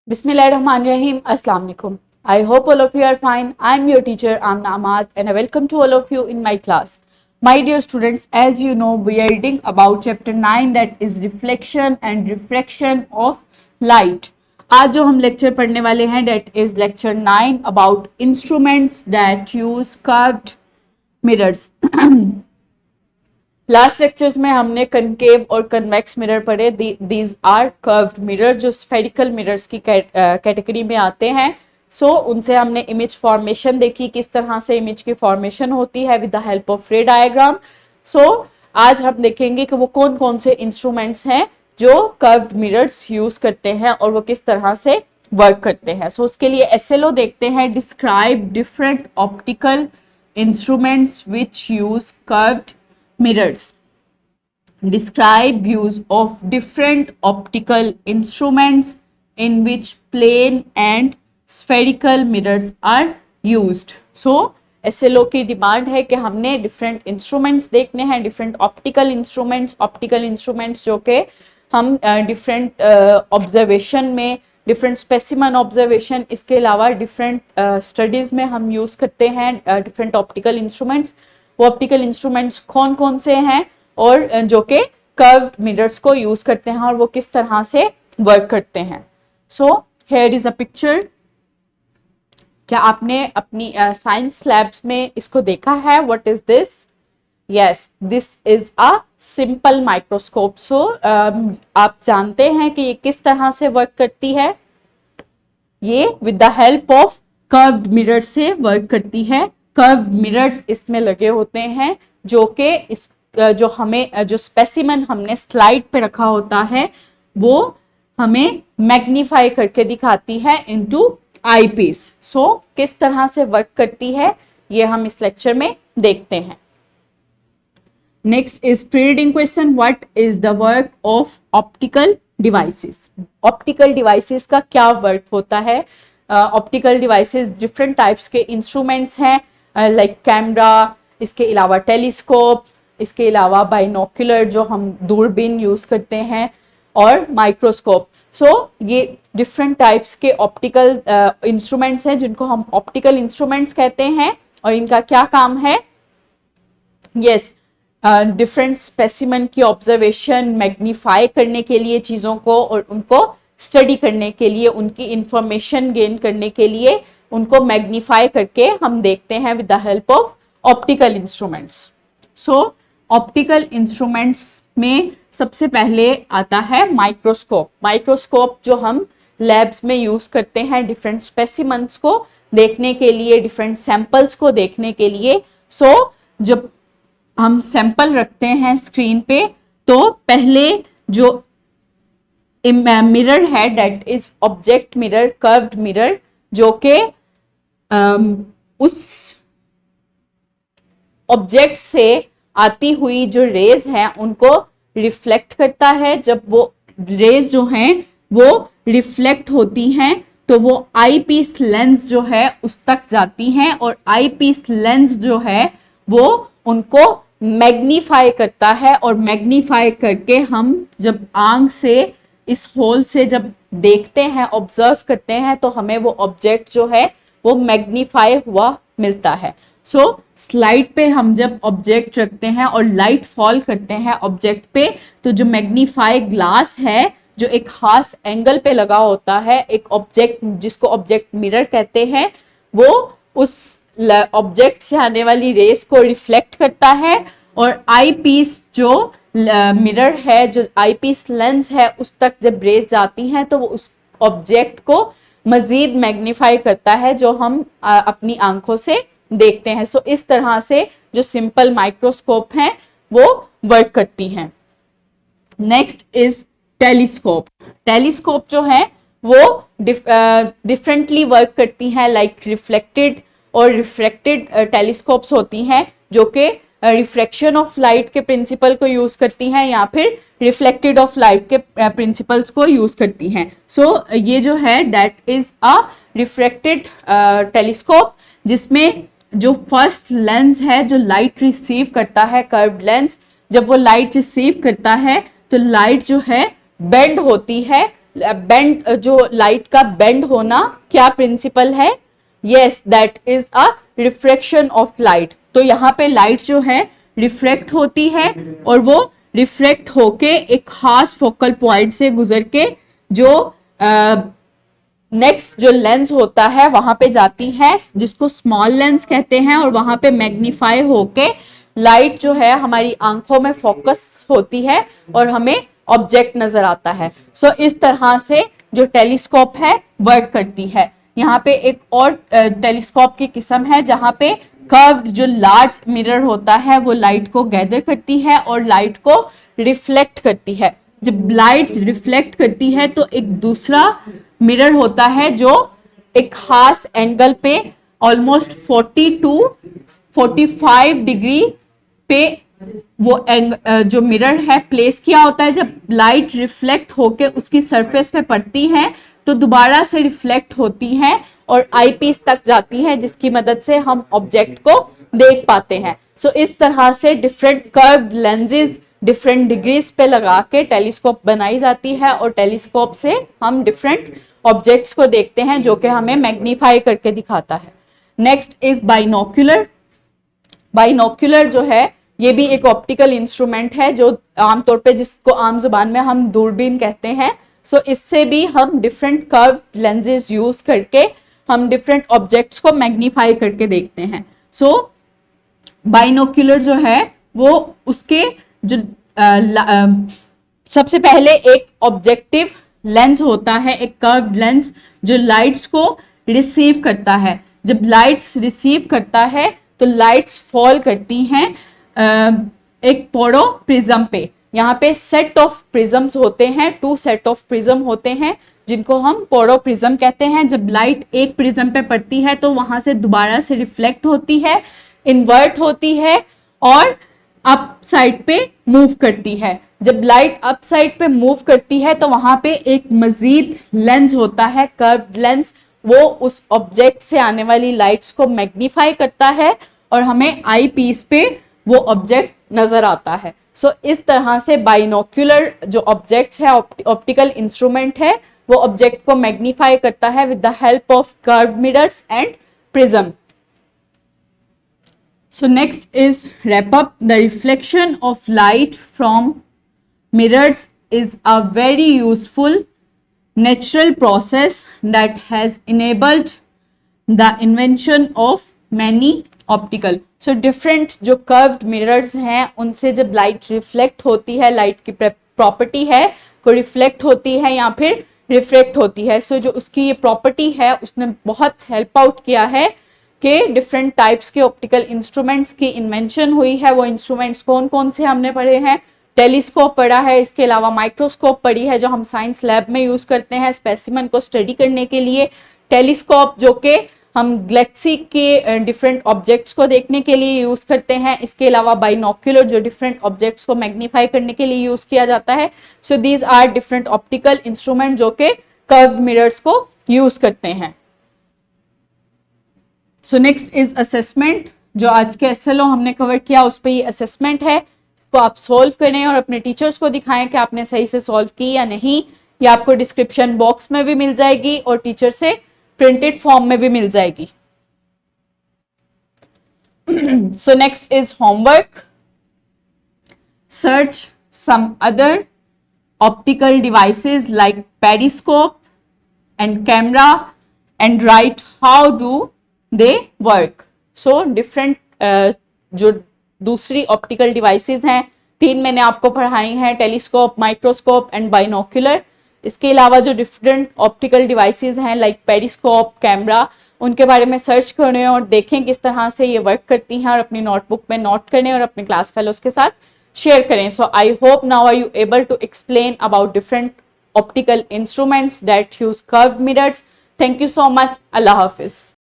Bismillahirrahmanirrahim. Assalamu alaikum. I hope all of you are fine. I am your teacher Amna Ahmad and I welcome to all of you in my class. My dear students, as you know, we are reading about chapter 9 that is reflection and refraction of light. आज जो हम lecture पढ़ने वाले हैं that is lecture 9 about instruments that use curved mirrors. Last lectures में हमने concave और convex mirror पढ़े. दीज आर कर्व्ड मिरर जो स्फेरिकल मिरर्स की कैटेगरी में आते हैं. उनसे हमने इमेज फॉर्मेशन देखी, किस तरह से इमेज की फॉर्मेशन होती है विद द हेल्प ऑफ रे डायग्राम. आज हम देखेंगे कि वो कौन कौन से इंस्ट्रूमेंट्स हैं जो कर्व्ड मिरर्स यूज करते हैं और वो किस तरह से वर्क करते हैं. उसके लिए एसएलओ देखते हैं. Describe different optical instruments which use curved mirrors. Describe use of different optical instruments in which plane and spherical mirrors are used. SLO की डिमांड है कि हमने डिफरेंट इंस्ट्रूमेंट्स देखने हैं, डिफरेंट ऑप्टिकल इंस्ट्रूमेंट्स जो कि हम डिफरेंट ऑब्जर्वेशन में, डिफरेंट स्पेसिमन ऑब्जर्वेशन, इसके अलावा डिफरेंट स्टडीज में हम यूज करते हैं डिफरेंट ऑप्टिकल इंस्ट्रूमेंट्स. वो ऑप्टिकल इंस्ट्रूमेंट्स कौन कौन से हैं और जो कि कर्व्ड मिरर्स को यूज करते हैं और वो किस तरह से वर्क करते हैं. Here is a picture. क्या आपने अपनी साइंस लैब्स में इसको देखा है? What is this? Yes, this is a simple microscope. आप जानते हैं कि ये किस तरह से वर्क करती है. ये with the help of curved mirror से वर्क करती है. कर्व्ड मिरर्स इसमें लगे होते हैं जो कि इस जो स्पेसिमन हमने स्लाइड पे रखा होता है वो हमें मैग्नीफाई करके दिखाती है इनटू आई पीस. किस तरह से वर्क करती है ये हम इस लेक्चर में देखते हैं. Next is pre-reading question. What is the work of optical devices. Optical devices का क्या वर्क होता है? ऑप्टिकल डिवाइसेस डिफरेंट टाइप्स के इंस्ट्रूमेंट्स हैं, लाइक कैमरा, इसके अलावा टेलीस्कोप, इसके अलावा बाइनोक्यूलर जो हम दूरबीन यूज करते हैं, और माइक्रोस्कोप. ये डिफरेंट टाइप्स के ऑप्टिकल इंस्ट्रूमेंट्स हैं जिनको हम ऑप्टिकल इंस्ट्रूमेंट्स कहते हैं. और इनका क्या काम है? यस, डिफरेंट स्पेसिमन की ऑब्जर्वेशन, मैग्नीफाई करने के लिए चीज़ों को और उनको स्टडी करने के लिए, उनकी इंफॉर्मेशन गेन करने के लिए उनको मैग्नीफाई करके हम देखते हैं with the help of optical instruments. Optical instruments में सबसे पहले आता है माइक्रोस्कोप. माइक्रोस्कोप जो हम लैब्स में यूज करते हैं डिफरेंट स्पेसिमन्स को देखने के लिए, डिफरेंट सैंपल्स को देखने के लिए. जब हम सैंपल रखते हैं स्क्रीन पे तो पहले जो मिरर है that is object mirror, curved mirror, जो कि उस ऑब्जेक्ट से आती हुई जो रेज हैं उनको रिफ्लेक्ट करता है. जब वो रेज जो हैं वो रिफ्लेक्ट होती हैं तो वो आई पीस लेंस जो है उस तक जाती हैं और आई पीस लेंस जो है वो उनको मैग्नीफाई करता है. और मैग्नीफाई करके हम जब आंख से इस होल से जब देखते हैं, ऑब्जर्व करते हैं, तो हमें वो ऑब्जेक्ट जो है वो मैग्नीफाई हुआ मिलता है. स्लाइड पे हम जब ऑब्जेक्ट रखते हैं और लाइट फॉल करते हैं ऑब्जेक्ट पे तो जो मैग्नीफाई ग्लास है जो एक खास एंगल पे लगा होता है, एक ऑब्जेक्ट जिसको ऑब्जेक्ट मिरर कहते हैं, वो उस ऑब्जेक्ट से आने वाली रेस को रिफ्लेक्ट करता है और आई पीस जो मिरर है, जो आई पीस लेंस है, उस तक जब रेस जाती हैं तो वो उस ऑब्जेक्ट को मजीद मैग्नीफाई करता है जो हम अपनी आंखों से देखते हैं. इस तरह से जो सिंपल माइक्रोस्कोप हैं वो वर्क करती हैं. Next is telescope. टेलीस्कोप जो है वो डिफरेंटली वर्क करती हैं, लाइक रिफ्लेक्टेड और रिफ्रैक्टेड टेलीस्कोप्स होती हैं जो कि रिफ्रैक्शन ऑफ लाइट के प्रिंसिपल को यूज करती हैं या फिर रिफ्लेक्टेड ऑफ लाइट के प्रिंसिपल्स को यूज करती हैं. ये जो है that is a refracted telescope जिसमें जो फर्स्ट लेंस है जो लाइट रिसीव करता है, कर्व्ड लेंस, जब वो लाइट रिसीव करता है तो लाइट जो है बेंड होती है बेंड, जो लाइट का बेंड होना क्या प्रिंसिपल है? Yes, that is a refraction of light. तो यहाँ पे लाइट जो है रिफ्रैक्ट होती है और वो रिफ्रैक्ट होके एक खास फोकल पॉइंट से गुजर के जो नेक्स्ट जो लेंस होता है वहां पे जाती है, जिसको स्मॉल लेंस कहते हैं, और वहां पे मैग्नीफाई होके लाइट जो है हमारी आंखों में फोकस होती है और हमें ऑब्जेक्ट नजर आता है। सो इस तरह से जो टेलीस्कोप है वर्क करती है। यहाँ पे एक और टेलीस्कोप की किस्म है जहां पे कर्व्ड जो लार्ज मिरर होता है वो लाइट को गैदर करती है और लाइट को रिफ्लेक्ट करती है। जब लाइट रिफ्लेक्ट करती है तो एक दूसरा मिरर होता है जो एक खास एंगल पे ऑलमोस्ट 40 टू 45 डिग्री पे वो जो मिरर है प्लेस किया होता है। जब लाइट रिफ्लेक्ट होके उसकी सरफेस पे पड़ती है तो दोबारा से रिफ्लेक्ट होती है और आईपीस तक जाती है, जिसकी मदद से हम ऑब्जेक्ट को देख पाते हैं। सो इस तरह से different curved lenses different degrees पे लगा के टेलीस्कोप बनाई जाती है और टेलीस्कोप से हम डिफरेंट ऑब्जेक्ट्स को देखते हैं जो कि हमें मैग्नीफाई करके दिखाता है। Next is binocular. बाइनोक्यूलर जो है ये भी एक ऑप्टिकल इंस्ट्रूमेंट है जो आमतौर पे जिसको आम जुबान में हम दूरबीन कहते हैं। सो इससे भी हम डिफरेंट कर्व लेंसेज यूज करके हम डिफरेंट ऑब्जेक्ट्स को मैग्नीफाई करके देखते हैं। सो बाइनोक्यूलर जो है वो उसके जो सबसे पहले एक ऑब्जेक्टिव लेंस होता है, एक कर्व्ड लेंस जो लाइट्स को रिसीव करता है। जब लाइट्स रिसीव करता है तो लाइट्स फॉल करती हैं एक पोरो प्रिज्म पे। यहाँ पे सेट ऑफ प्रिज्म्स होते हैं, 2 सेट ऑफ प्रिज्म होते हैं जिनको हम पोरो प्रिज्म कहते हैं। जब लाइट एक प्रिज्म पे पड़ती है तो वहां से दोबारा से रिफ्लेक्ट होती है, इन्वर्ट होती है और अप साइड पे मूव करती है। जब लाइट अप साइड पे मूव करती है तो वहां पे एक मजीद लेंस होता है, कर्व्ड लेंस, वो उस ऑब्जेक्ट से आने वाली लाइट्स को मैग्नीफाई करता है और हमें आई पीस पे वो ऑब्जेक्ट नजर आता है। सो इस तरह से बाइनोक्यूलर जो ऑब्जेक्ट्स है, ऑप्टिकल इंस्ट्रूमेंट है, वो ऑब्जेक्ट को मैग्नीफाई करता है with the help of curved mirrors and prism. So next is wrap up. The reflection of light from mirrors is a very useful natural process that has enabled the invention of many optical. So different जो curved mirrors हैं उनसे जब light reflect होती है, light की property है को reflect होती है या फिर refract होती है। So जो उसकी ये property है उसने बहुत help out किया है के डिफरेंट टाइप्स के ऑप्टिकल इंस्ट्रूमेंट्स की इन्वेंशन हुई है। वो इंस्ट्रूमेंट्स कौन कौन से हमने पढ़े हैं? टेलीस्कोप पढ़ा है, इसके अलावा माइक्रोस्कोप पढ़ी है जो हम साइंस लैब में यूज करते हैं स्पेसिमेन को स्टडी करने के लिए। टेलीस्कोप जो कि हम गैलेक्सी के डिफरेंट ऑब्जेक्ट्स को देखने के लिए यूज करते हैं। इसके अलावा बाइनोक्यूलर जो डिफरेंट ऑब्जेक्ट्स को मैग्नीफाई करने के लिए यूज किया जाता है। So these are different optical instrument जो कि कर्व्ड मिरर्स को यूज करते हैं। So next is assessment. जो आज के एसएलओ हमने कवर किया उस पर ये असेसमेंट है। इसको आप सॉल्व करें और अपने टीचर्स को दिखाएं कि आपने सही से सॉल्व की या नहीं। ये आपको डिस्क्रिप्शन बॉक्स में भी मिल जाएगी और टीचर से प्रिंटेड फॉर्म में भी मिल जाएगी। So next is homework. Search some other optical devices like periscope and camera and write how do they work. So different जो दूसरी ऑप्टिकल डिवाइसेस हैं, 3 मैंने आपको पढ़ाई हैं, टेलीस्कोप, माइक्रोस्कोप एंड बाइनोक्यूलर। इसके अलावा जो डिफरेंट ऑप्टिकल डिवाइसेस हैं लाइक पेरिस्कोप, कैमरा, उनके बारे में सर्च करें और देखें किस तरह से ये वर्क करती हैं और अपनी नोटबुक में नोट करें और अपने क्लास फेलोज के साथ शेयर करें। So I hope now are you able to explain about different optical instruments that use curved mirrors. Thank you so much. अल्लाह हाफिज।